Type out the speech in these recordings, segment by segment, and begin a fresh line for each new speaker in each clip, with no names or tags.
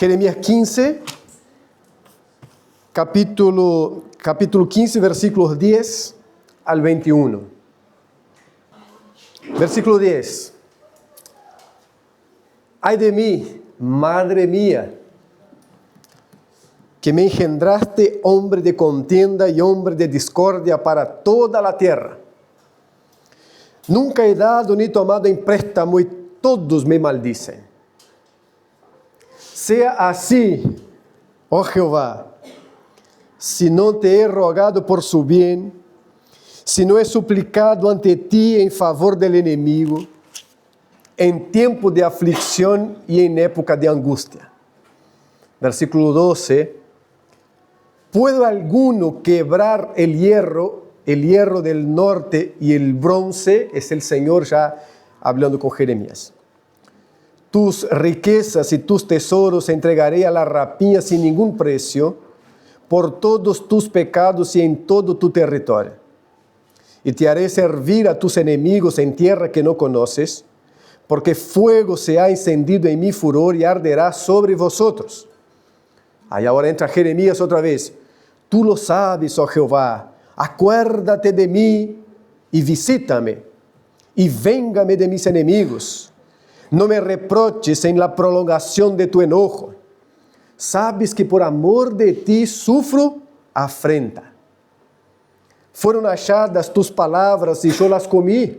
Jeremías 15, capítulo 15, versículos 10 al 21. Versículo 10. Ay de mí, madre mía, que me engendraste hombre de contienda y hombre de discordia para toda la tierra. Nunca he dado ni tomado en préstamo y todos me maldicen. Sea así, oh Jehová, si no te he rogado por su bien, si no he suplicado ante ti en favor del enemigo, en tiempo de aflicción y en época de angustia. Versículo 12. ¿Puede alguno quebrar el hierro del norte y el bronce? Es el Señor ya hablando con Jeremías. Tus riquezas y tus tesoros entregaré a la rapiña sin ningún precio, por todos tus pecados y en todo tu territorio. Y te haré servir a tus enemigos en tierra que no conoces, porque fuego se ha encendido en mi furor y arderá sobre vosotros. Ahí ahora entra Jeremías otra vez. Tú lo sabes, oh Jehová, acuérdate de mí y visítame, y véngame de mis enemigos. No me reproches en la prolongación de tu enojo. Sabes que por amor de ti sufro afrenta. Fueron halladas tus palabras y yo las comí.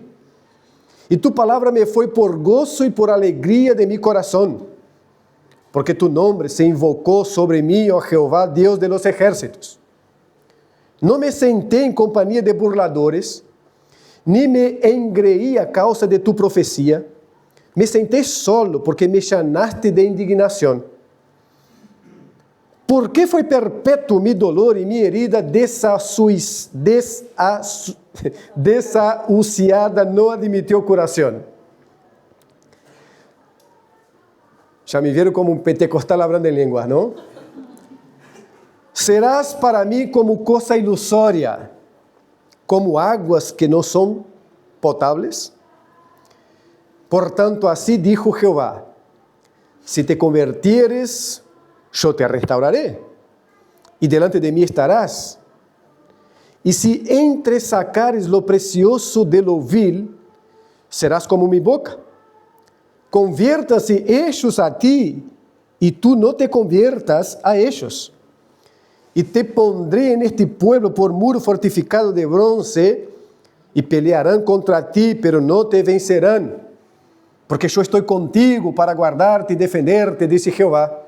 Y tu palabra me fue por gozo y por alegría de mi corazón. Porque tu nombre se invocó sobre mí, oh Jehová, Dios de los ejércitos. No me senté en compañía de burladores, ni me engreí a causa de tu profecía. Me senté solo porque me llenaste de indignación. ¿Por qué fue perpetuo mi dolor y mi herida desahuciada no admitió curación? Ya me vieron como un pentecostal hablando en lenguas, ¿no? Serás para mí como cosa ilusoria, como aguas que no son potables. Por tanto, así dijo Jehová, si te convirtieres, yo te restauraré, y delante de mí estarás. Y si entresacares lo precioso de lo vil, serás como mi boca. Conviértase ellos a ti, y tú no te conviertas a ellos. Y te pondré en este pueblo por muro fortificado de bronce, y pelearán contra ti, pero no te vencerán. Porque yo estoy contigo para guardarte y defenderte, dice Jehová.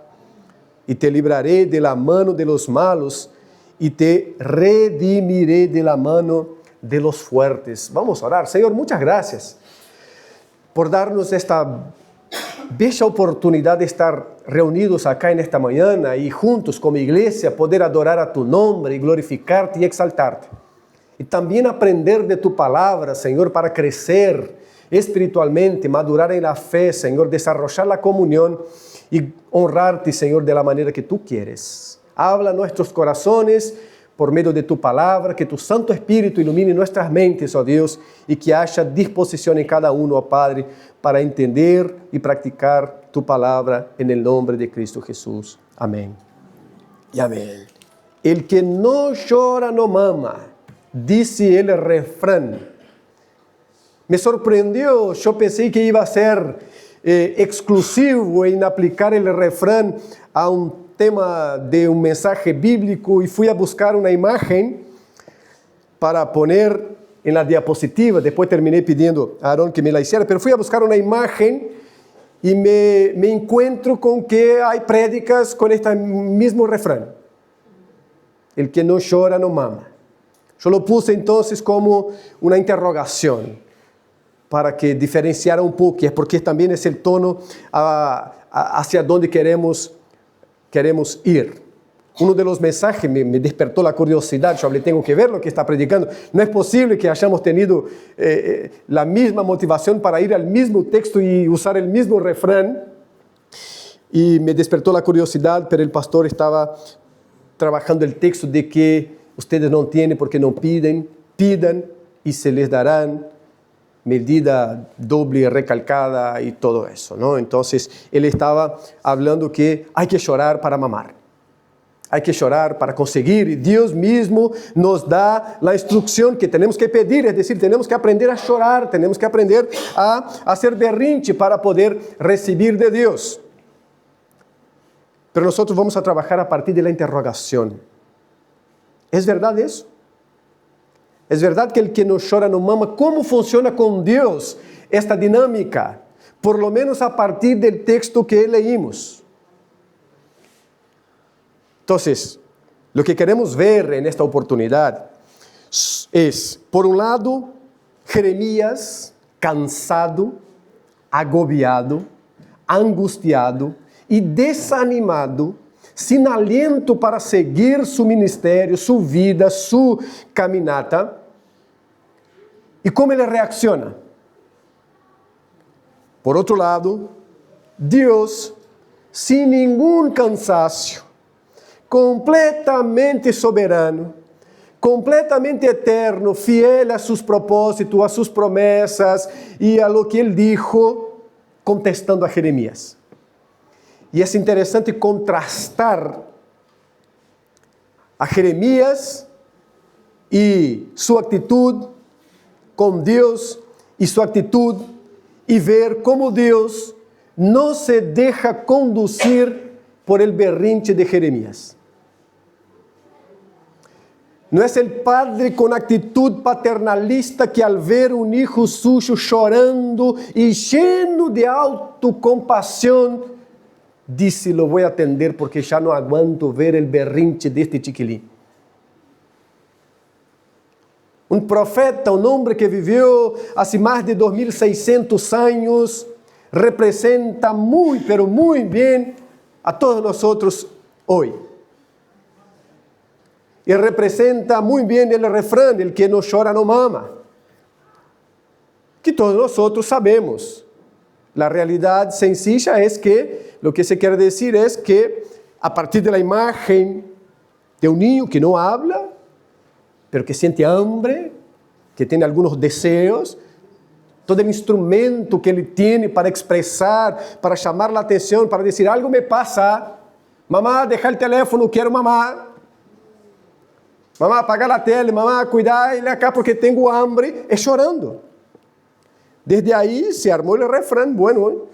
Y te libraré de la mano de los malos, y te redimiré de la mano de los fuertes. Vamos a orar. Señor, muchas gracias por darnos esta bella oportunidad de estar reunidos acá en esta mañana y juntos como iglesia poder adorar a tu nombre y glorificarte y exaltarte. Y también aprender de tu palabra, Señor, para crecer espiritualmente, madurar en la fe, Señor, desarrollar la comunión y honrarte, Señor, de la manera que tú quieres. Habla a nuestros corazones por medio de tu palabra, que tu Santo Espíritu ilumine nuestras mentes, oh Dios, y que haya disposición en cada uno, oh Padre, para entender y practicar tu palabra en el nombre de Cristo Jesús. Amén. Y amén. El que no llora no mama, dice el refrán. Me sorprendió, yo pensé que iba a ser exclusivo en aplicar el refrán a un tema de un mensaje bíblico y fui a buscar una imagen para poner en la diapositiva. Después terminé pidiendo a Aarón que me la hiciera, pero fui a buscar una imagen y me encuentro con que hay prédicas con este mismo refrán. El que no llora no mama. Yo lo puse entonces como una interrogación para que diferenciara un poco, porque también es el tono hacia donde queremos ir. Uno de los mensajes me despertó la curiosidad, yo hablé, tengo que ver lo que está predicando. No es posible que hayamos tenido la misma motivación para ir al mismo texto y usar el mismo refrán. Y me despertó la curiosidad, pero el pastor estaba trabajando el texto de que ustedes no tienen porque no piden, pidan y se les darán. medida doble recalcada y todo eso, ¿no? Entonces, él estaba hablando que hay que llorar para mamar. Hay que llorar para conseguir, y Dios mismo nos da la instrucción que tenemos que pedir, es decir, tenemos que aprender a llorar, tenemos que aprender a hacer berrinche para poder recibir de Dios. Pero nosotros vamos a trabajar a partir de la interrogación. ¿Es verdad eso? ¿Es verdad que el que no llora no mama? ¿Cómo funciona con Dios esta dinámica? Por lo menos a partir del texto que leímos. Entonces, lo que queremos ver en esta oportunidad es, por un lado, Jeremías cansado, agobiado, angustiado y desanimado, sin aliento para seguir su ministerio, su vida, su caminata. ¿Y cómo él reacciona? Por otro lado, Dios, sin ningún cansancio, completamente soberano, completamente eterno, fiel a sus propósitos, a sus promesas y a lo que él dijo, contestando a Jeremías. Y es interesante contrastar a Jeremías y su actitud con Dios y su actitud y ver cómo Dios no se deja conducir por el berrinche de Jeremías. No es el padre con actitud paternalista que al ver un hijo suyo llorando y lleno de autocompasión, dice, lo voy a atender porque ya no aguanto ver el berrinche de este chiquilín. Un profeta, un hombre que vivió hace más de 2600 años, representa muy, pero muy bien a todos nosotros hoy. Y representa muy bien el refrán, el que no llora no mama. Que todos nosotros sabemos. La realidad sencilla es que lo que se quiere decir es que a partir de la imagen de un niño que no habla, pero que siente hambre, que tiene algunos deseos, todo el instrumento que él tiene para expresar, para llamar la atención, para decir, algo me pasa, mamá, deja el teléfono, quiero mamá. Mamá, apaga la tele, mamá, cuidar acá porque tengo hambre, es llorando. Desde ahí se armó el refrán, bueno,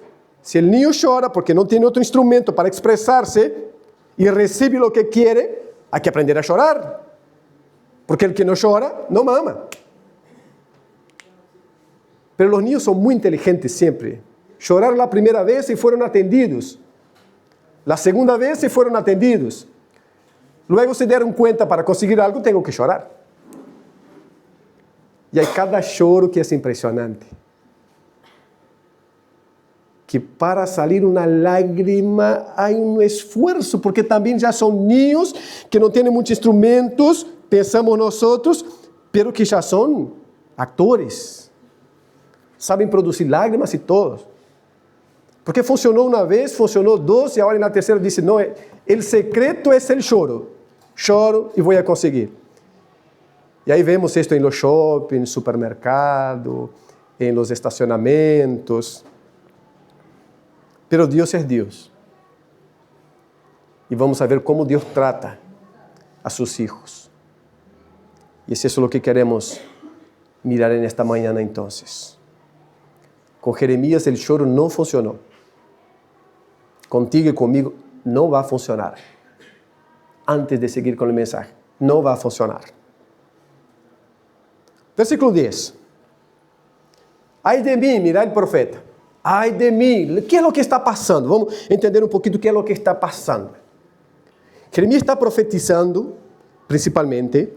si el niño llora porque no tiene otro instrumento para expresarse y recibe lo que quiere, hay que aprender a llorar. Porque el que no llora, no mama. Pero los niños son muy inteligentes siempre. Lloraron la primera vez y fueron atendidos. La segunda vez y fueron atendidos. Luego se dieron cuenta, para conseguir algo tengo que llorar. Y hay cada lloro que es impresionante. Que para salir una lágrima hay un esfuerzo, porque también ya son niños que no tienen muchos instrumentos, pensamos nosotros, pero que ya son actores. Saben producir lágrimas y todo. Porque funcionó una vez, funcionó dos, y ahora en la tercera dice, no, el secreto es el lloro. Lloro y voy a conseguir. Y ahí vemos esto en los shopping, supermercado, en los estacionamientos. Pero Dios es Dios. Y vamos a ver cómo Dios trata a sus hijos. Y es eso lo que queremos mirar en esta mañana entonces. Con Jeremías el lloro no funcionó. Contigo y conmigo no va a funcionar. Antes de seguir con el mensaje, no va a funcionar. Versículo 10. Ay de mí, mira el profeta. Ay de mí, ¿qué es lo que está pasando? Vamos a entender un poquito qué es lo que está pasando. Jeremías está profetizando, principalmente,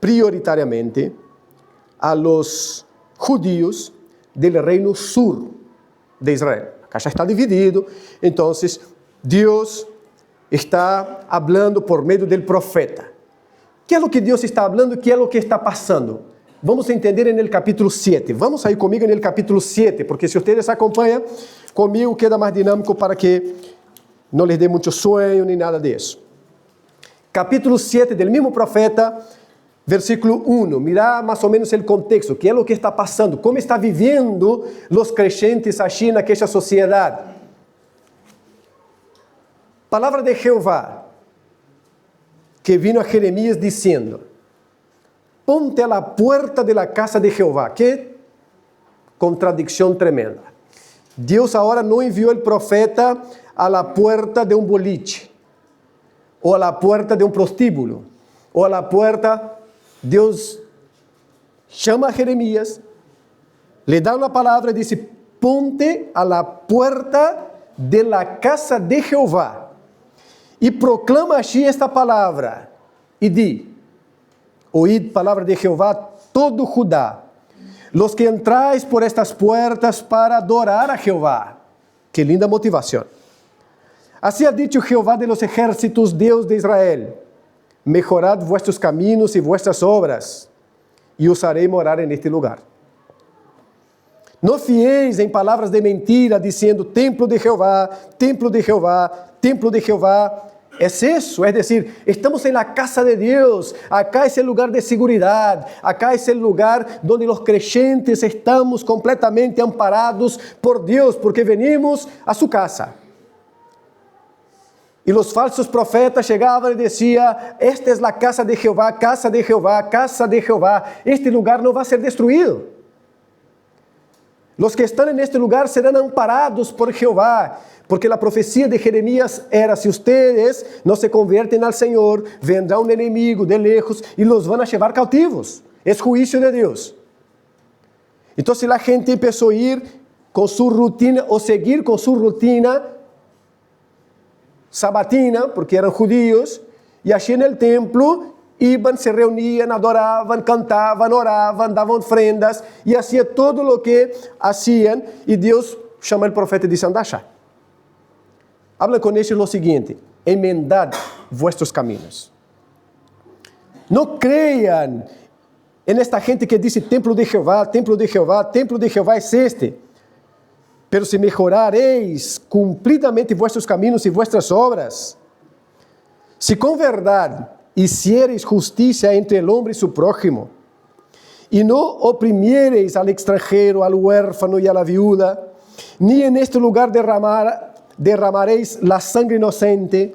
prioritariamente, a los judíos del reino sur de Israel. Acá ya está dividido, entonces Dios está hablando por meio del profeta. ¿Qué es lo que Dios está hablando? ¿Qué es lo que está pasando? Vamos a entender en el capítulo 7. Vamos a ir conmigo en el capítulo 7, porque si ustedes acompañan conmigo queda más dinámico para que no les dé mucho sueño ni nada de eso. Capítulo 7 del mismo profeta, Versículo 1, mira más o menos el contexto, qué es lo que está pasando, cómo está viviendo los creyentes allí en aquella sociedad. Palabra de Jehová, que vino a Jeremías diciendo, ponte a la puerta de la casa de Jehová. Qué contradicción tremenda. Dios ahora no envió el profeta a la puerta de un boliche, o a la puerta de un prostíbulo, o a la puerta. Deus chama a Jeremías, le dá uma palavra e diz, ponte a la puerta de la casa de Jehová, e proclama allí esta palavra, e di, oíd palavra de Jehová todo Judá, los que entráis por estas puertas para adorar a Jehová. Que linda motivação. Assim ha dicho Jehová de los ejércitos, Deus de Israel, mejorad vuestros caminos y vuestras obras, y os haré morar en este lugar. No fiéis en palabras de mentira, diciendo, templo de Jehová, templo de Jehová, templo de Jehová. Es eso, es decir, estamos en la casa de Dios, acá es el lugar de seguridad, acá es el lugar donde los creyentes estamos completamente amparados por Dios, porque venimos a su casa. E os falsos profetas chegavam e diziam, esta é a casa de Jeová, casa de Jeová, casa de Jeová. Este lugar não vai ser destruído. Os que estão neste lugar serão amparados por Jeová, porque a profecia de Jeremias era, se ustedes não se convertem ao Senhor, vendrá um inimigo de lejos e los van a llevar cautivos. É juízo de Deus. Então, se a gente começou a ir com sua rutina, ou seguir com sua rutina, sabatina, porque eram judíos, e allí no templo iban, se reunían, adoraban, cantaban, oraban, daban ofrendas, y hacían todo lo que hacían, y Dios chama o profeta e diz, anda allá. Habla con ellos lo siguiente, enmendad vuestros caminos. No crean en esta gente que dice, templo de Jehová, templo de Jehová, templo de Jehová es este. Pero se mejorareis cumpridamente vuestros caminos e vuestras obras, se com verdade hiciereis justiça entre el hombre e su prójimo, e não oprimiereis al extranjero, al huérfano e a la viuda, ni en este lugar derramareis la sangre inocente,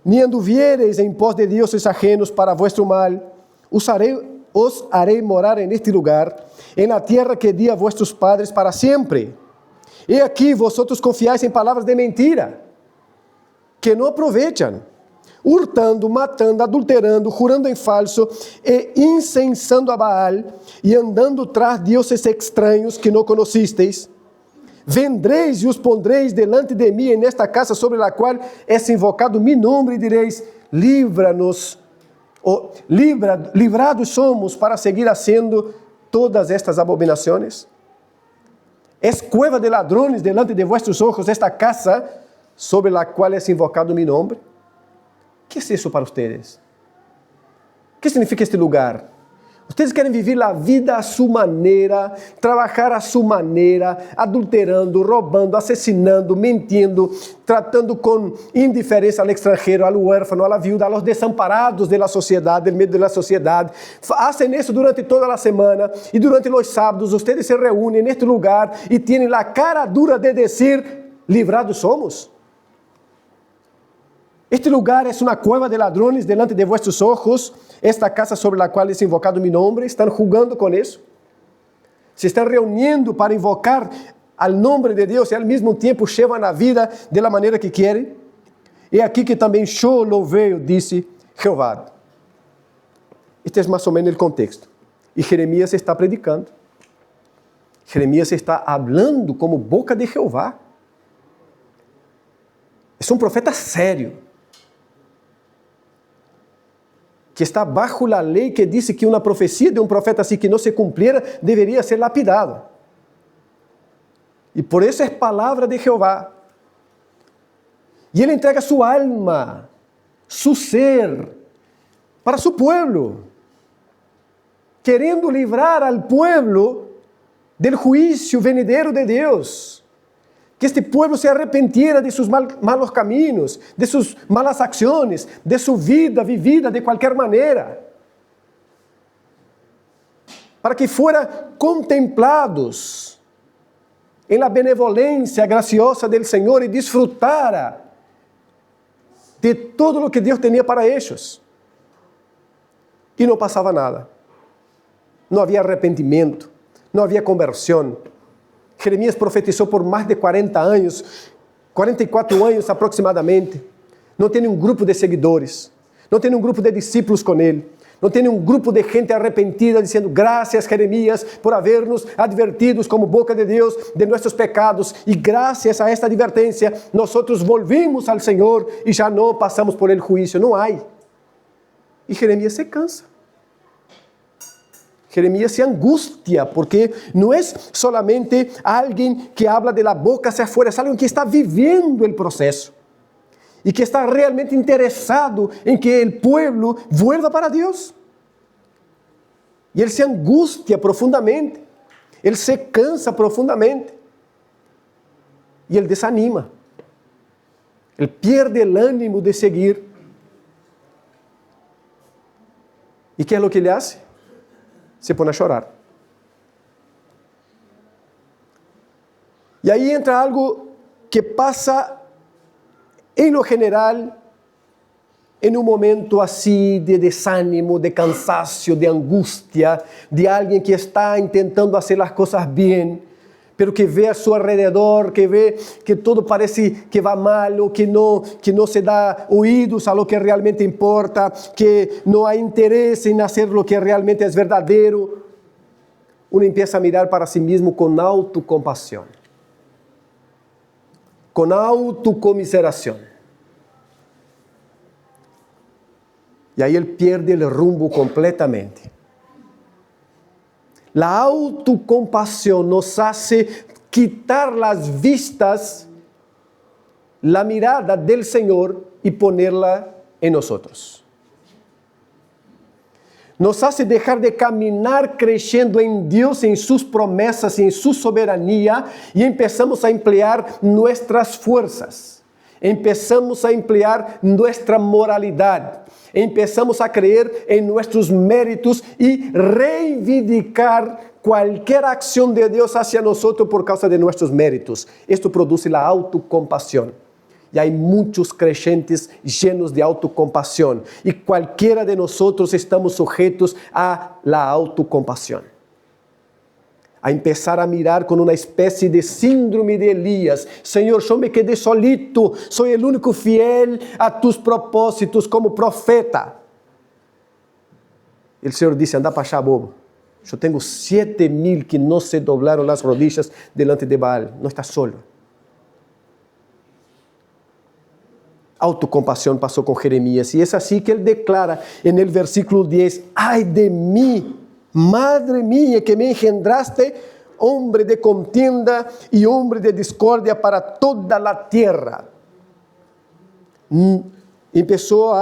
ni anduviereis en pos de dioses ajenos para vuestro mal, os haré morar en este lugar, en la tierra que di a vuestros padres para siempre. E aqui vosotros confiáis em palavras de mentira, que não aproveitam, hurtando, matando, adulterando, jurando em falso, e incensando a Baal, e andando tras deuses estranhos que não conhecisteis. Vendreis e os pondreis delante de mim nesta casa sobre a qual é invocado mi nome, e direis, livra-nos, livrados somos para seguir haciendo todas estas abominações. Es cueva de ladrones delante de vuestros ojos esta casa sobre la cual es invocado mi nombre. ¿Qué es eso para ustedes? ¿Qué significa este lugar? Ustedes querem viver a vida a sua maneira, trabalhar a sua maneira, adulterando, roubando, assassinando, mentindo, tratando com indiferença ao estrangeiro, ao huérfano, à viúva, aos desamparados da sociedade, do meio da sociedade. Fazem isso durante toda a semana e durante os sábados, ustedes se reúnem neste lugar e têm a cara dura de dizer, livrados somos. Este lugar é uma cueva de ladrones delante de vuestros ojos, esta casa sobre a qual é invocado mi nombre, estão jugando com isso. Se estão reunindo para invocar al nome de Deus e ao mesmo tempo levam a vida de la maneira que querem. É aqui que também eu louvei, disse Jeová. Este é mais ou menos o contexto. E Jeremias está predicando. Jeremias está hablando como boca de Jeová. É um profeta sério, que está bajo la lei que diz que uma profecia de um profeta assim que não se cumpriera deveria ser lapidado. E por isso é palavra de Jeová. E ele entrega sua alma, su ser, para su pueblo, querendo livrar al pueblo del juízo venidero de Deus. Que este pueblo se arrepentiera de sus malos caminos, de sus malas acciones, de su vida vivida de cualquier manera. para que fueran contemplados en la benevolencia graciosa del Señor y disfrutara de todo lo que Dios tenía para ellos. Y no pasaba nada. No había arrepentimiento, no había conversión. Jeremías profetizó por más de 40 años, 44 años aproximadamente. No tiene un grupo de seguidores, no tiene un grupo de discípulos con él. No tiene un grupo de gente arrepentida diciendo, gracias Jeremías por habernos advertido como boca de Dios de nuestros pecados. Y gracias a esta advertencia, nosotros volvimos al Señor y ya no pasamos por el juicio. No hay. Y Jeremías se cansa. Jeremías se angustia porque no es solamente alguien que habla de la boca hacia afuera, es alguien que está viviendo el proceso. Y que está realmente interesado en que el pueblo vuelva para Dios. Y él se angustia profundamente. Él se cansa profundamente. Y él desanima. Él pierde el ánimo de seguir. ¿Y qué es lo que le hace? Se pone a llorar. Y ahí entra algo que pasa en lo general, en un momento así de desánimo, de cansancio, de angustia, de alguien que está intentando hacer las cosas bien, pero que ve a su alrededor, que ve que todo parece que va mal, o que no se da oídos a lo que realmente importa, que no hay interés en hacer lo que realmente es verdadero. Uno empieza a mirar para sí mismo con autocompasión, con autocomiseración. Y ahí él pierde el rumbo completamente. La autocompasión nos hace quitar las vistas, la mirada del Señor y ponerla en nosotros. Nos hace dejar de caminar creyendo en Dios, en sus promesas, en su soberanía, y empezamos a emplear nuestras fuerzas. Empezamos a emplear nuestra moralidad. Empezamos a creer en nuestros méritos y reivindicar cualquier acción de Dios hacia nosotros por causa de nuestros méritos. Esto produce la autocompasión. Y hay muchos creyentes llenos de autocompasión. Y cualquiera de nosotros estamos sujetos a la autocompasión. A empezar a mirar con una especie de síndrome de Elías. Señor, yo me quedé solito, soy el único fiel a tus propósitos como profeta. El Señor dice, anda para allá, bobo. Yo tengo 7,000 que no se doblaron las rodillas delante de Baal. No estás solo. Autocompasión pasó con Jeremías. Y es así que él declara en el versículo 10, ay de mí, madre mía, que me engendraste, hombre de contienda y hombre de discordia para toda la tierra. Empezó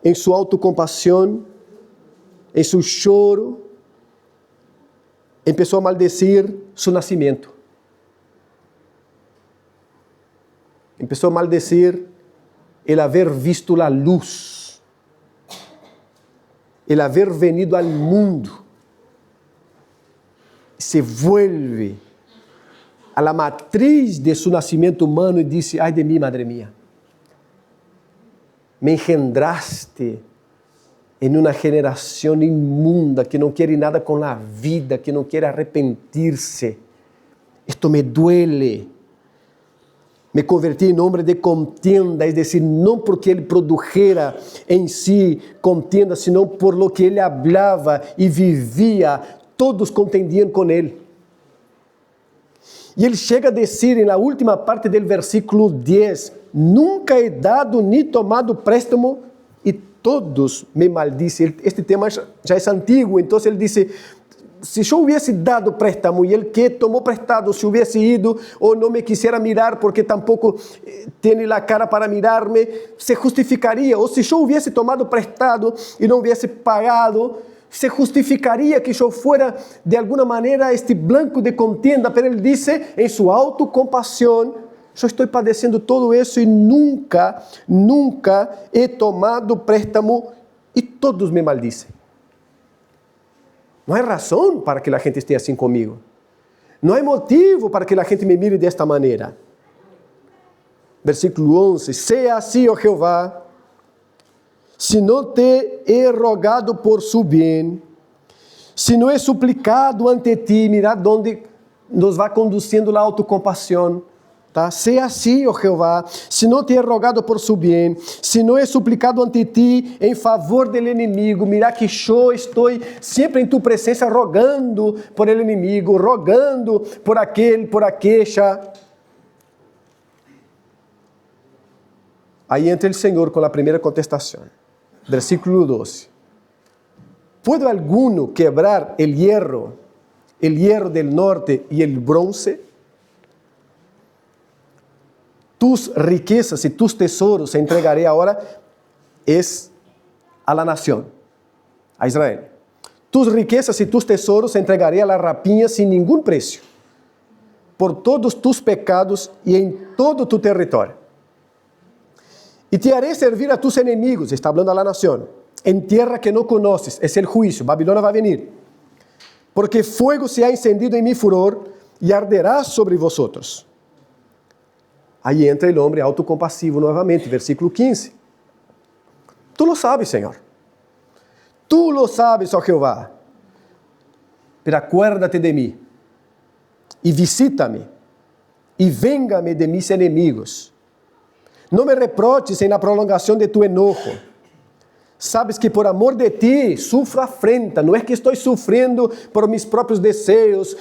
en su autocompasión, en su choro, empezó a maldecir su nacimiento. Empezó a maldecir el haber visto la luz, el haber venido al mundo. Se vuelve a la matriz de su nacimiento humano y dice, ay de mí, madre mía, me engendraste en una generación inmunda que no quiere nada con la vida, que no quiere arrepentirse. Esto me duele. Me convertí en hombre de contienda, es decir, no porque él produjera en sí contienda, sino por lo que él hablaba y vivía. Todos contendían con él. Y él llega a decir en la última parte del versículo 10, nunca he dado ni tomado préstamo y todos me maldicen. Este tema ya es antiguo, entonces él dice, si yo hubiese dado préstamo y el que tomó prestado se hubiese ido o no me quisiera mirar porque tampoco tiene la cara para mirarme, se justificaría. O si yo hubiese tomado prestado y no hubiese pagado, se justificaría que yo fuera de alguna manera este blanco de contienda. Pero él dice en su autocompasión, yo estoy padeciendo todo eso y nunca he tomado préstamo y todos me maldicen. Não há razão para que a gente esteja assim comigo. Não há motivo para que a gente me mire desta maneira. Versículo 11. Sea assim, ó Jeová, se não te he rogado por su bem, se não he suplicado ante ti, mira onde nos vai conduzindo a autocompaixão. Tá? Sea assim, ó Jeová, se não te he rogado por su bem, se não he suplicado ante ti em favor del inimigo, mira que eu estou sempre em tu presença rogando por el inimigo, rogando por aquele, por aquela. Aí entra o Senhor com a primeira contestação. Versículo 12. ¿Puede alguno quebrar el hierro del norte y el bronce? Tus riquezas y tus tesoros entregaré ahora es a la nación, a Israel. Tus riquezas y tus tesoros entregaré a la rapiña sin ningún precio, por todos tus pecados y en todo tu territorio. Y te haré servir a tus enemigos, está hablando a la nación, en tierra que no conoces, es el juicio, Babilonia va a venir. Porque fuego se ha encendido en mi furor y arderá sobre vosotros. Aí entra o homem autocompassivo novamente, versículo 15. Tu lo sabes, Senhor. Tu lo sabes, ó Jeová. Pero acuérdate de mim e visita-me e venga-me de mis enemigos. Não me reproches en la prolongação de tu enojo. Sabes que por amor de ti sufro afrenta. Não é que estou sofrendo por mis próprios desejos,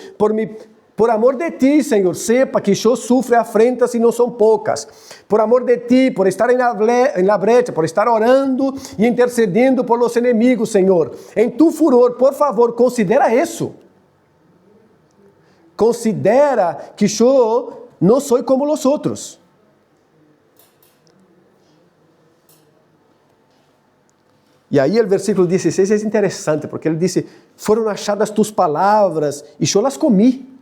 por amor de ti, Senhor, sepa que eu sufro afrentas e não são poucas. Por amor de ti, por estar em la brecha, por estar orando e intercedendo por los enemigos, Senhor. Em tu furor, por favor, considera isso. Considera que eu não sou como os outros. E aí o versículo 16 é interessante, porque ele diz, foram achadas tus palavras e eu las comi.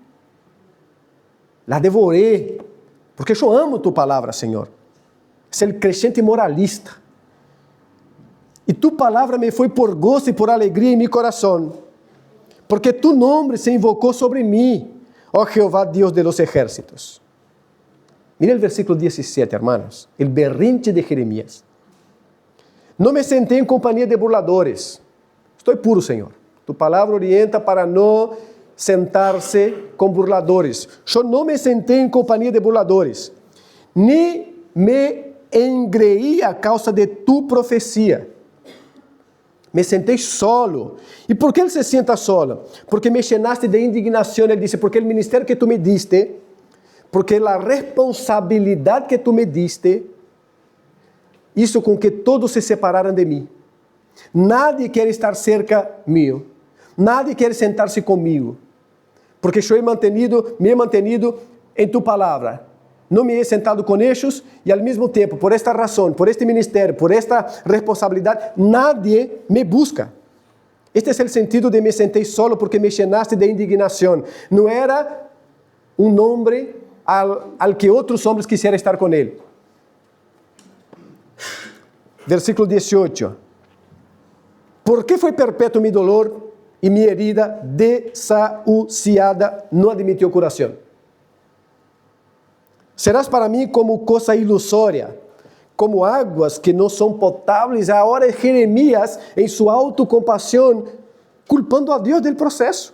La devoré, porque eu amo tu palavra, Senhor. É o crente moralista. E tu palavra me foi por gozo e por alegria em meu coração, porque tu nome se invocou sobre mim, ó Jeová, Deus de los ejércitos. Mira o versículo 17, hermanos, o berrinche de Jeremias. Não me sentei em companhia de burladores. Estou puro, Senhor. Tu palavra orienta para não sentar-se com burladores. Eu não me sentei em companhia de burladores, nem me engreí a causa de tu profecia. Me sentei solo. E por que ele se senta solo? Porque me llenaste de indignação. Ele disse, porque o ministério que tu me diste, porque a responsabilidade que tu me diste, isso com que todos se separaram de mim. Nadie quer estar cerca mío. Nadie quer sentar-se comigo. Porque eu me he mantenido em tu palavra. Não me he sentado com eles e ao mesmo tempo, por esta razão, por este ministério, por esta responsabilidade, nadie me busca. Este é o sentido de me sentei solo porque me llenaste de indignação. Não era um homem al que outros homens quisieran estar com ele. Versículo 18. ¿Por qué fue perpetuo mi dolor y mi herida desahuciada no admitió curación? Serás para mí como cosa ilusoria, como aguas que no son potables. Ahora Jeremías, en su autocompasión, culpando a Dios del proceso.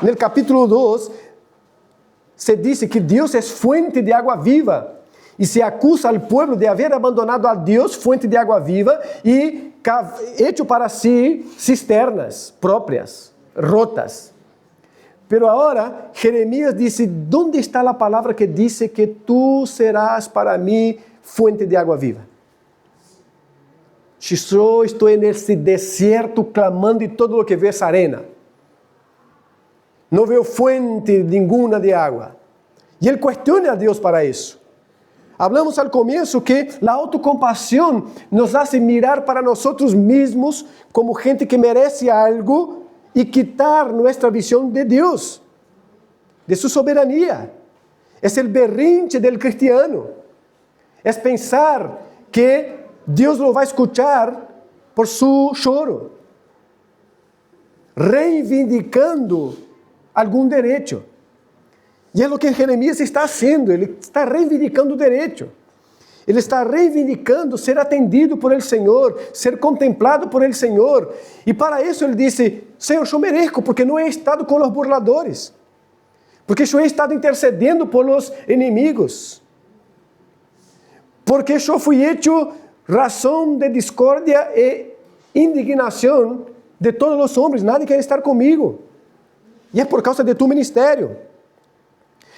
En el capítulo 2, se dice que Dios es fuente de agua viva. E se acusa al pueblo de haber abandonado a Deus, fuente de água viva, e hecho para si cisternas próprias, rotas. Pero ahora Jeremías dice, ¿dónde está la palabra que dice que tú serás para mí fuente de água viva? Yo estoy en ese desierto clamando y todo lo que veo es arena. No veo fuente ninguna de agua. Y él cuestiona a Dios para eso. Hablamos al comienzo que la autocompasión nos hace mirar para nosotros mismos como gente que merece algo y quitar nuestra visión de Dios, de su soberanía. Es el berrinche del cristiano. Es pensar que Dios lo va a escuchar por su choro. reivindicando algum direito. E é o que Jeremias está fazendo, ele está reivindicando o direito. Ele está reivindicando ser atendido por el Senhor, ser contemplado por el Senhor. E para isso ele disse, Senhor, eu mereço, porque não he estado com os burladores. Porque eu he estado intercedendo por los inimigos. Porque eu fui hecho razão de discórdia e indignação de todos os homens. Nadie quer estar comigo. E é por causa de tu ministério.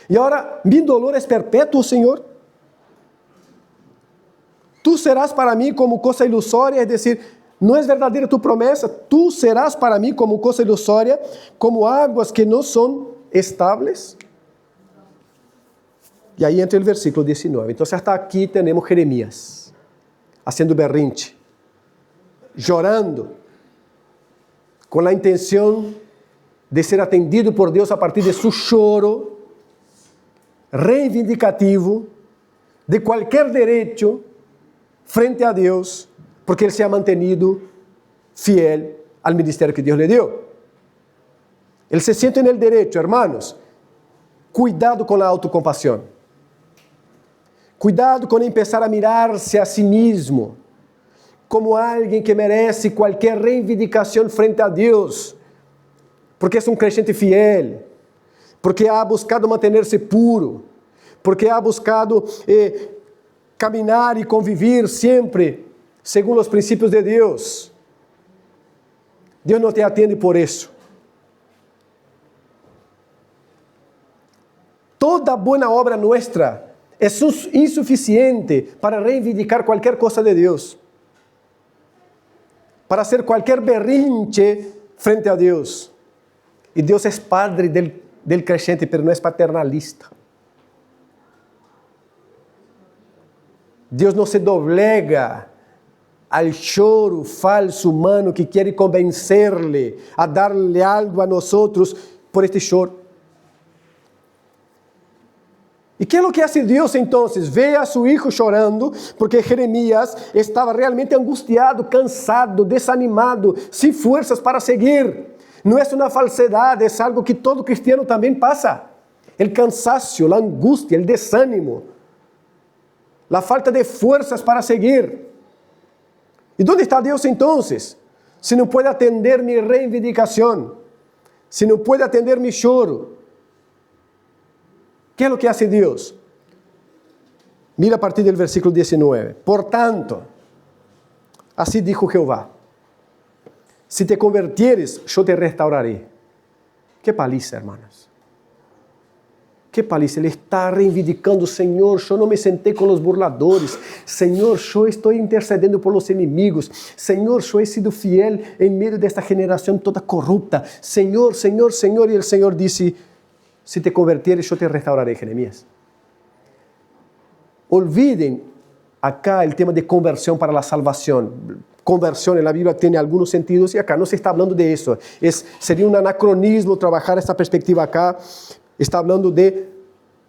E agora, mi dolor é perpétuo, Senhor. Tu serás para mim como coisa ilusória, é decir, não é verdadeira tu promessa, tu serás para mim como coisa ilusória, como águas que não são estables. E aí entra o versículo 19. Então, hasta aqui temos Jeremias, haciendo berrinche, chorando, com a intenção de ser atendido por Deus a partir de su choro, reivindicativo, de qualquer direito, frente a Deus, porque ele se ha mantenido fiel al ministério que Deus lhe deu. Ele se sente no direito, hermanos. Cuidado com a autocompaixão. Cuidado com começar a mirar-se a si mesmo como alguém que merece qualquer reivindicação frente a Deus, porque é um crente fiel, porque ha buscado manter-se puro, porque ha buscado caminhar e conviver sempre segundo os princípios de Deus. Deus não te atende por isso. Toda boa obra nossa é insuficiente para reivindicar qualquer coisa de Deus, para hacer qualquer berrinche frente a Deus. E Deus é padre del crente, mas não é paternalista. Deus não se doblega al choro falso humano que quer convencer-lhe a dar-lhe algo a nós por este choro. E que é o que hace Deus então? Vê a seu filho chorando, porque Jeremias estava realmente angustiado, cansado, desanimado, sem forças para seguir. Não é uma falsidade, é algo que todo cristiano também passa. O cansaço, a angústia, o desânimo, a falta de forças para seguir. E onde está Deus então? Se não pode atender minha reivindicação, se não pode atender meu choro, que é o que hace Deus? Mira a partir do versículo 19. Portanto, assim dijo Jeová: se te convertieres, eu te restauraré. Que paliza, hermanos. Que paliza. Ele está reivindicando, Senhor, eu não me sentei com os burladores. Senhor, eu estou intercedendo por os inimigos. Senhor, eu he sido fiel em meio desta geração toda corrupta. Senhor, Senhor, Senhor. E o Senhor disse: se te convertieres, eu te restauraré, Jeremias. Olviden acá o tema de conversão para a salvação. Conversão na Bíblia tem alguns sentidos e acá não se está falando de isso. Seria um anacronismo trabalhar esta perspectiva acá. Está falando de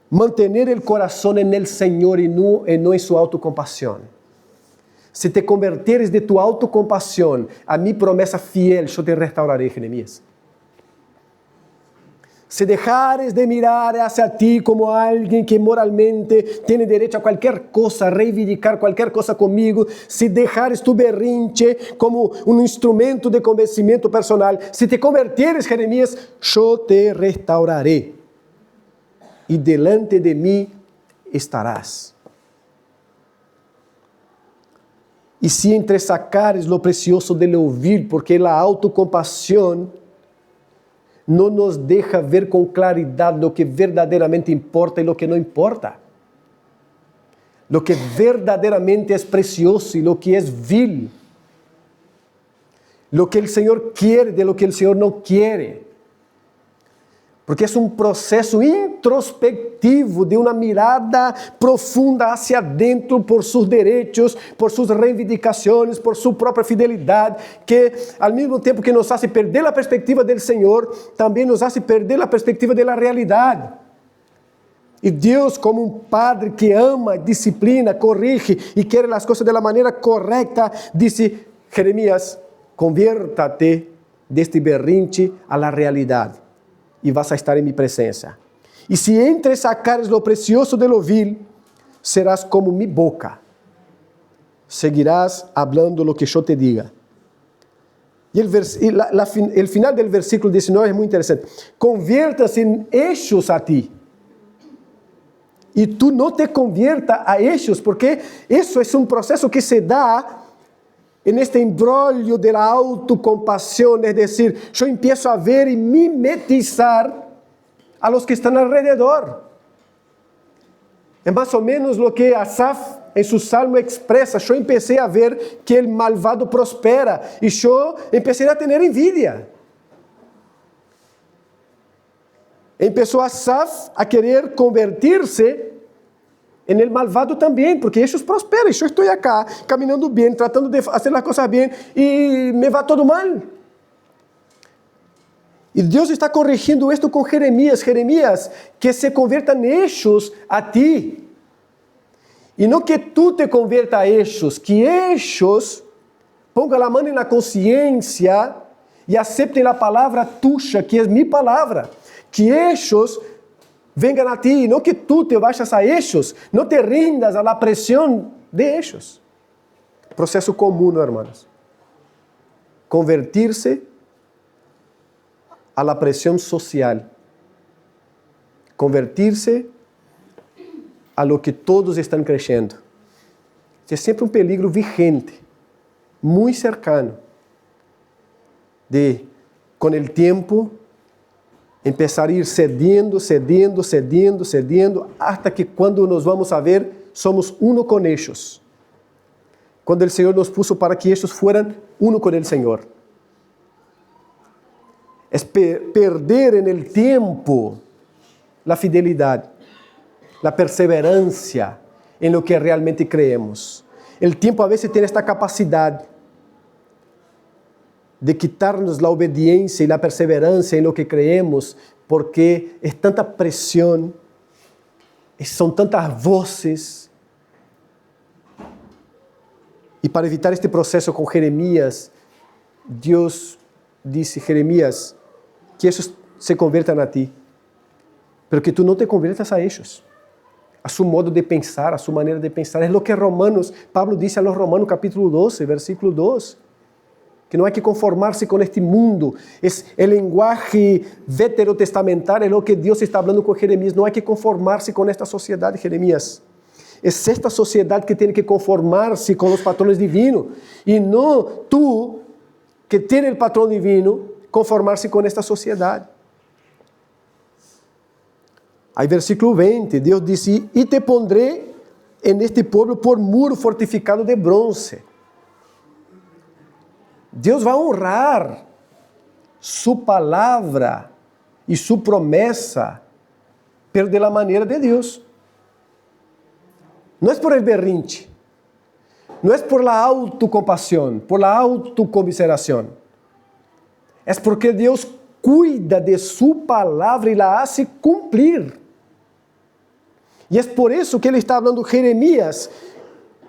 manter o coração en el Senhor e não em sua autocompaixão. Se te converteres de tu autocompaixão a mi promessa fiel, eu te restauraré, Jeremias. Se dejares de mirar hacia ti como alguém que moralmente tem direito a qualquer coisa, a reivindicar qualquer coisa comigo, se dejares tu berrinche como um instrumento de convencimento personal, se te converteres, Jeremias, eu te restauraré. E delante de mim estarás. E se entresacares lo precioso de ouvir, porque a autocompaixão não nos deixa ver com claridade o que verdadeiramente importa e o que não importa. O que verdadeiramente é precioso e o que é vil. O que o Senhor quer de lo que o Senhor não quer. Porque é um processo introspectivo de uma mirada profunda hacia dentro por seus direitos, por suas reivindicações, por sua própria fidelidade, que ao mesmo tempo que nos hace perder a perspectiva do Senhor, também nos hace perder a perspectiva da realidade. E Deus, como um padre que ama, disciplina, corrige e quer as coisas da maneira correta, disse: Jeremias, conviértate deste berrinche a la realidade, e vas a estar em minha presença. E se entresacares lo precioso de lo vil, serás como mi boca. Seguirás hablando lo que yo te diga. E el final del versículo 19 é muito interessante. Conviertas en ellos a ti. E tu não te convierta a ellos, porque isso é um processo que se dá en este embrollo de la autocompasión, es decir, yo empiezo a ver y mimetizar a los que están alrededor. É mais ou menos lo que Asaf em seu salmo expressa. Eu empecé a ver que el malvado prospera e eu empecé a ter envidia. Empezou Asaf a querer convertir-se en el malvado também, porque eles prosperam. Eu estou acá, caminhando bem, tratando de fazer as coisas bem, e me va todo mal. E Deus está corrigindo isto com Jeremias. Jeremias, que se convertam eles a ti. E não que tu te converta a eles, que eles pongan a mão na consciência e aceitem a palavra tuya, que é minha palavra. Que eles vengan a ti, não que tu te vayas a eles, não te rindas a la presión de eles. Processo comum, hermanos. Convertir-se a la presión social. Convertir-se a lo que todos estão crescendo. É sempre um peligro vigente, muito cercano, de, com o tempo, empezar a ir cediendo, hasta que quando nos vamos a ver, somos uno con ellos. Quando o Senhor nos puso para que ellos fueran uno con el Senhor. Es perder en el tiempo la fidelidad, la perseverancia en lo que realmente creemos. El tiempo a veces tiene esta capacidad de quitarnos la obediencia y la perseverancia en lo que creemos, porque es tanta presión, son tantas voces. Y para evitar este proceso con Jeremías, Dios dice, Jeremías, que ellos se conviertan a ti, pero que tú no te conviertas a ellos, a su modo de pensar, a su manera de pensar. Es lo que Pablo dice a los Romanos capítulo 12, versículo 2, que no hay que conformarse con este mundo. Es el lenguaje veterotestamentario, es lo que Dios está hablando con Jeremías. No hay que conformarse con esta sociedad, Jeremías. Es esta sociedad que tiene que conformarse con los patrones divinos, y no tú, que tiene el patrón divino, conformarse con esta sociedad. Aí versículo 20, Deus disse, e te pondré en este pueblo por muro fortificado de bronce. Deus vai honrar sua palavra e sua promessa, pero de la maneira de Deus. Não é por el berrinche, não é por la autocompasión, por la autocomiseración. É porque Deus cuida de sua palavra e la hace cumprir. E é por isso que ele está falando, Jeremias,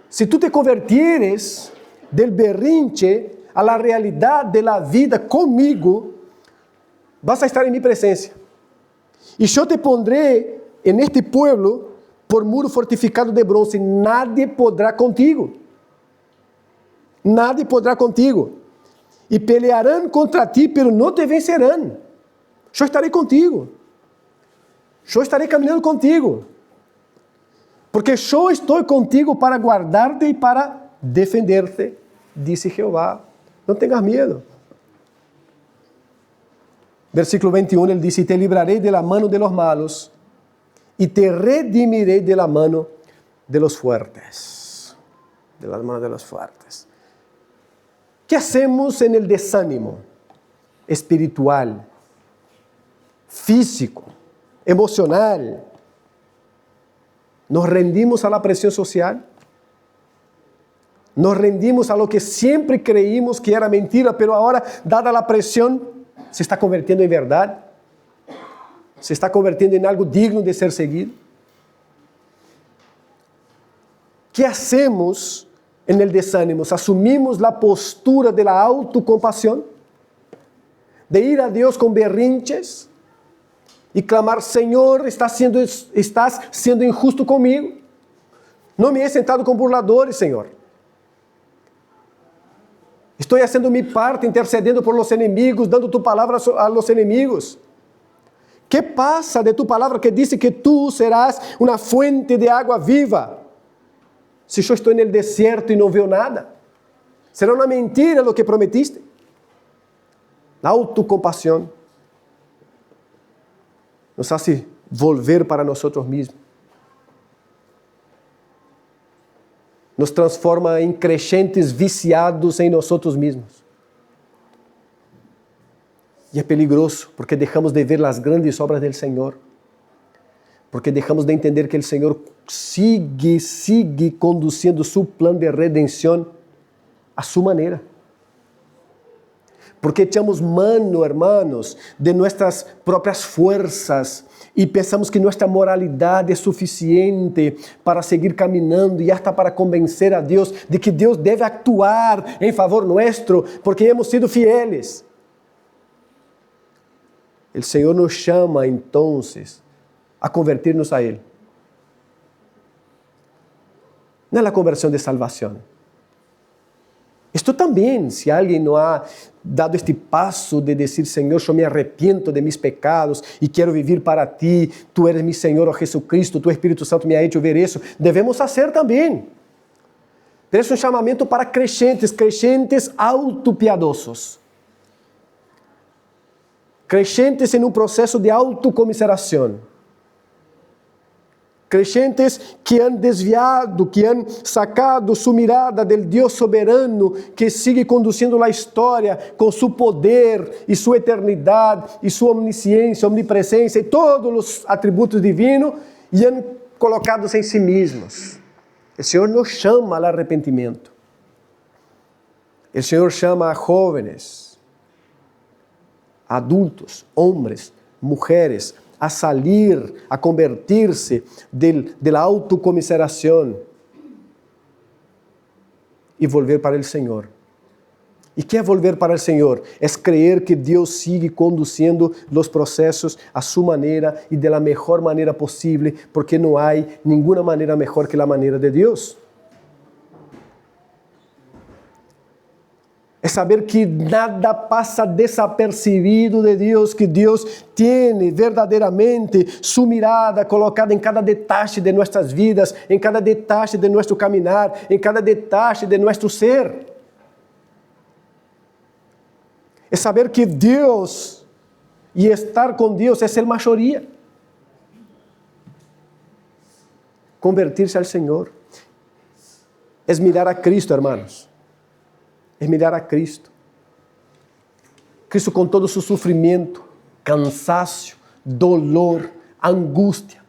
se tu te convertieres del berrinche a la realidade de la vida comigo, vas a estar em minha presença. E eu te pondré en este pueblo por muro fortificado de bronce, nadie podrá contigo. Nadie podrá contigo. E pelearão contra ti, pero não te vencerão. Eu estarei contigo. Eu estarei caminhando contigo. Porque eu estou contigo para guardar-te e para defender-te, disse Jeová. Não tenhas medo. Versículo 21, ele diz, te librarei de la mano de los malos e te redimirei de la mano de los fuertes. De la mano de los fuertes. ¿Qué hacemos en el desánimo espiritual, físico, emocional? ¿Nos rendimos a la presión social? ¿Nos rendimos a lo que siempre creímos que era mentira, pero ahora, dada la presión, se está convirtiendo en verdad? ¿Se está convirtiendo en algo digno de ser seguido? ¿Qué hacemos en el desánimo? ¿Asumimos la postura de la autocompasión? de ir a Deus com berrinches e clamar, Senhor, estás sendo injusto comigo. Não me he sentado com burladores, Senhor. Estou fazendo minha parte, intercedendo por los enemigos, dando tu palavra a los enemigos. Que passa de tu palavra que diz que tu serás uma fuente de água viva? Se eu estou no deserto e não vejo nada, será uma mentira o que prometiste? A autocompaixão nos hace volver para nós mesmos. Nos transforma em crentes viciados em nós mesmos. E é peligroso, porque deixamos de ver as grandes obras do Senhor. Porque deixamos de entender que o Senhor sigue conduzindo seu plano de redenção a sua maneira. Porque echamos mano, hermanos, de nossas próprias forças e pensamos que nossa moralidade é suficiente para seguir caminhando e até para convencer a Deus de que Deus deve actuar em favor nosso, porque hemos sido fieles. O Senhor nos chama, então, a convertir-nos a Ele. Não é a conversão de salvação. Isto também, se alguém não ha dado este passo de dizer, Senhor, eu me arrependo de mis pecados e quero viver para Ti, Tu eres mi Senhor, oh Jesucristo, Tu Espírito Santo me ha hecho ver isso, devemos fazer também. Mas é um chamamento para crentes autopiadosos. Crentes em um processo de autocomiseração. Crentes que han desviado, que han sacado sua mirada do Deus soberano, que sigue conduzindo a história com seu poder e sua eternidade e sua omnisciência, omnipresença e todos os atributos divinos, e han colocados em si mesmos. O Senhor nos chama ao arrependimento. O Senhor chama a jovens, adultos, homens, mulheres, a salir, a convertir-se da autocomiseração e volver para o Senhor. E que é volver para o Senhor? É crer que Deus sigue conduzindo os processos a sua maneira e da melhor maneira possível, porque não há nenhuma maneira melhor que a maneira de Deus. É saber que nada passa desapercebido de Deus, que Deus tem verdadeiramente sua mirada colocada em cada detalhe de nossas vidas, em cada detalhe de nosso caminhar, em cada detalhe de nosso ser. É saber que Deus e estar com Deus é ser maioria. Convertir-se ao Senhor é mirar a Cristo, hermanos. É mirar a Cristo. Cristo com todo o seu sofrimento, cansaço, dolor, angústia,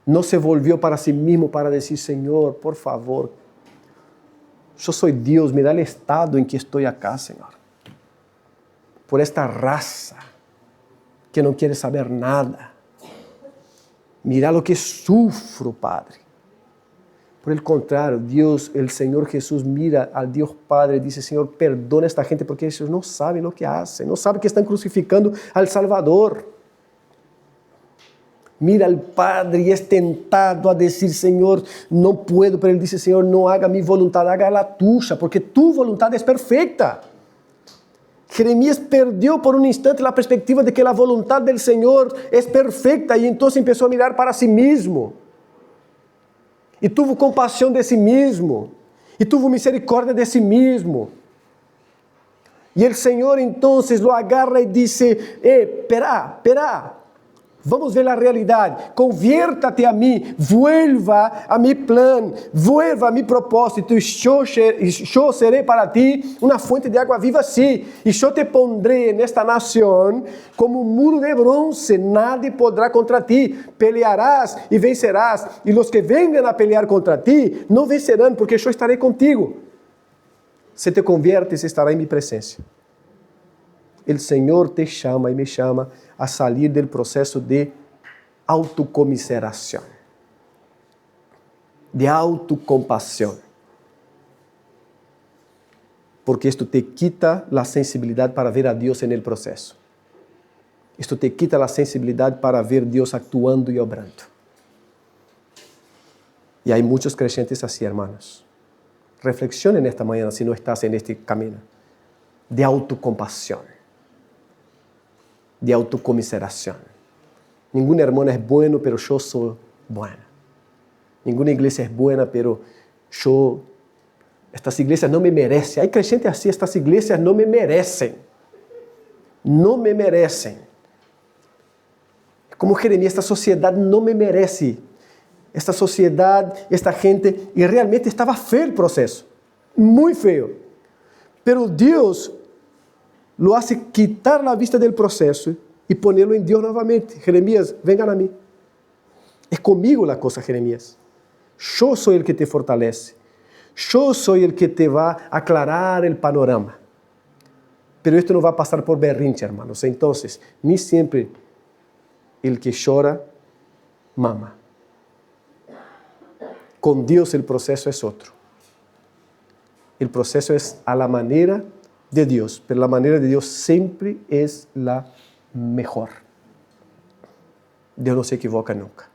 não se volviu para si mesmo para dizer, Senhor, por favor, eu sou Deus, me dá o estado em que estou acá, Senhor. Por esta raça que não quer saber nada. Mira o que sufro, Padre. Por el contrário, Deus, o Senhor Jesus, mira al Deus Padre e diz, Senhor, perdona esta gente porque eles não sabem o que fazem, não sabem que estão crucificando al Salvador. Mira al Padre e é tentado a dizer, Senhor, não puedo, pero ele diz, Senhor, não haga mi voluntad, haga la tuya, porque tu voluntad é perfeita. Jeremias perdeu por um instante a perspectiva de que a voluntad del Senhor é perfeita e então começou a mirar para si mesmo. E tuvo compaixão de si mesmo, e tuvo misericórdia de si mesmo. E o Senhor então lo agarra e diz, espera, vamos ver a realidade, conviértate a mim, vuelva a mi plan, vuelva a mi propósito, e eu serei para ti uma fonte de água viva, sim, e eu te pondré nesta nação como um muro de bronce, nadie poderá contra ti, pelearás e vencerás, e os que venham a pelear contra ti, não vencerão, porque eu estarei contigo. Se te conviertes, estará em minha presença. O Senhor te chama e me chama a sair do processo de autocomiseração, de autocompaixão. porque esto te quita la sensibilidad para ver a Dios en el proceso. Esto te quita la sensibilidad para ver a Dios actuando y obrando. Y hay muchos creyentes así, hermanos. Reflexionen esta mañana si no estás en este camino de autocompasión, de autocomiseración. Ninguna hermana es bueno, pero yo soy buena. Ninguna iglesia es buena, pero estas iglesias no me merecen. Hay creyentes así, estas iglesias no me merecen. No me merecen. Como Jeremías, esta sociedad no me merece. Esta sociedad, esta gente, y realmente estaba feo el proceso, muy feo. Pero Dios lo hace quitar la vista del proceso y ponerlo en Dios nuevamente. Jeremías, vengan a mí. Es conmigo la cosa, Jeremías. Yo soy el que te fortalece. Yo soy el que te va a aclarar el panorama. Pero esto no va a pasar por berrinche, hermanos. Entonces, ni siempre el que llora, mama. Con Dios el proceso es otro. El proceso es a la manera de Dios, pero la manera de Dios siempre es la mejor. Dios no se equivoca nunca.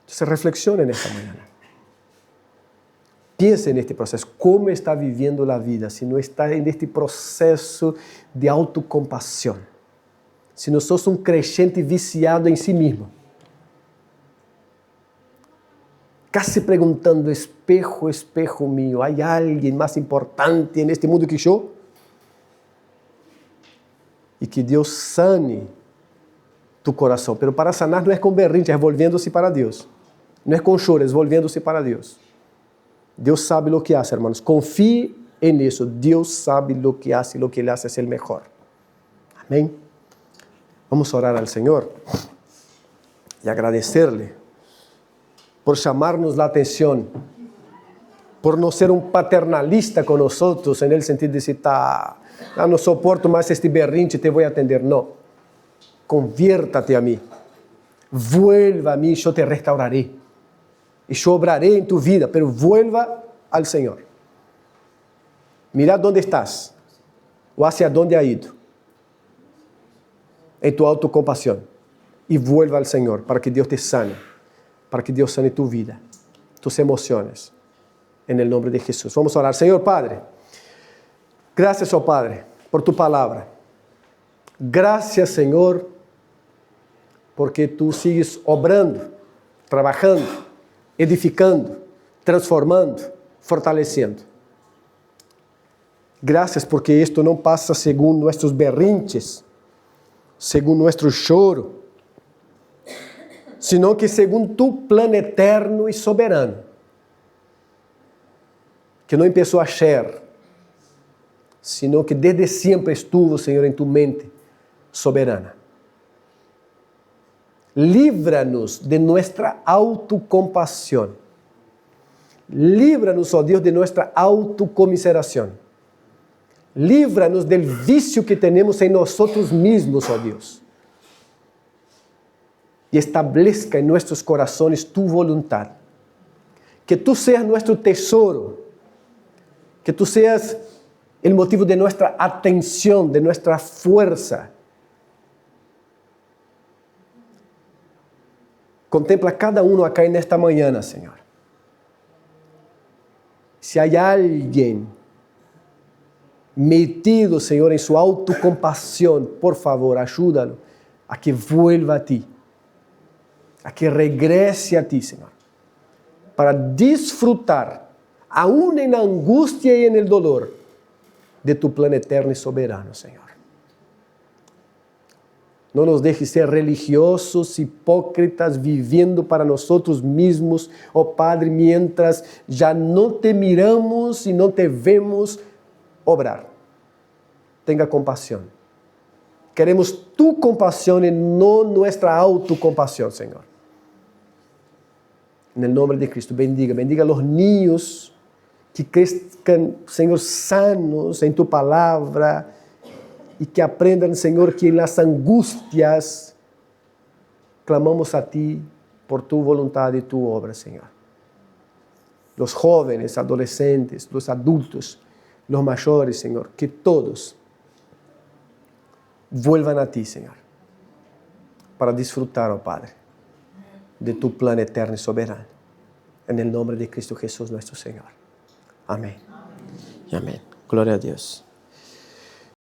Entonces reflexionen esta mañana. Piensa en este proceso. ¿Cómo está viviendo la vida si no está en este proceso de autocompasión? Si no sos un creyente viciado en sí mismo. Casi preguntando, espejo, espejo mío, ¿hay alguien más importante en este mundo que yo? Y que Dios sane tu corazón. Pero para sanar no es con berrinche, es volviéndose para Dios. No es con choro, es volviéndose para Dios. Dios sabe lo que hace, hermanos. Confíe en eso. Dios sabe lo que hace y lo que Él hace es el mejor. Amén. Vamos a orar al Señor y agradecerle por llamarnos la atención, por no ser un paternalista con nosotros en el sentido de decir, no soporto más este berrinche, te voy a atender. No, conviértate a mí, vuelva a mí, yo te restauraré y yo obraré en tu vida, pero vuelva al Señor. Mira dónde estás o hacia dónde ha ido en tu autocompasión y vuelva al Señor para que Dios te sane. Para que Dios sane tu vida, tus emociones, en el nombre de Jesús. Vamos a orar. Señor Padre, gracias, oh Padre, por tu palabra. Gracias, Señor, porque tú sigues obrando, trabajando, edificando, transformando, fortaleciendo. Gracias porque esto no pasa según nuestros berrinches, según nuestro choro, sino que según tu plan eterno y soberano, que no empezó ayer, sino que desde siempre estuvo, Señor, en tu mente soberana. Líbranos de nuestra autocompasión. Líbranos, oh Dios, de nuestra autocomiseración. Líbranos del vicio que tenemos en nosotros mismos, oh Dios. Y establezca en nuestros corazones tu voluntad. Que tú seas nuestro tesoro. Que tú seas el motivo de nuestra atención, de nuestra fuerza. Contempla cada uno acá en esta mañana, Señor. Si hay alguien metido, Señor, en su autocompasión, por favor, ayúdalo a que vuelva a ti. A que regrese a ti, Señor, para disfrutar, aún en la angustia y en el dolor, de tu plan eterno y soberano, Señor. No nos dejes ser religiosos, hipócritas, viviendo para nosotros mismos, oh Padre, mientras ya no te miramos y no te vemos obrar. Tenga compasión. Queremos tu compasión y no nuestra autocompasión, Señor. En el nombre de Cristo, bendiga a los niños que crezcan, Señor, sanos en tu palabra y que aprendan, Señor, que en las angustias clamamos a ti por tu voluntad y tu obra, Señor. Los jóvenes, adolescentes, los adultos, los mayores, Señor, que todos vuelvan a ti, Señor, para disfrutar, oh Padre, de tu plan eterno y soberano. En el nombre de Cristo Jesús, nuestro Señor. Amén. Y amén. Gloria a Dios.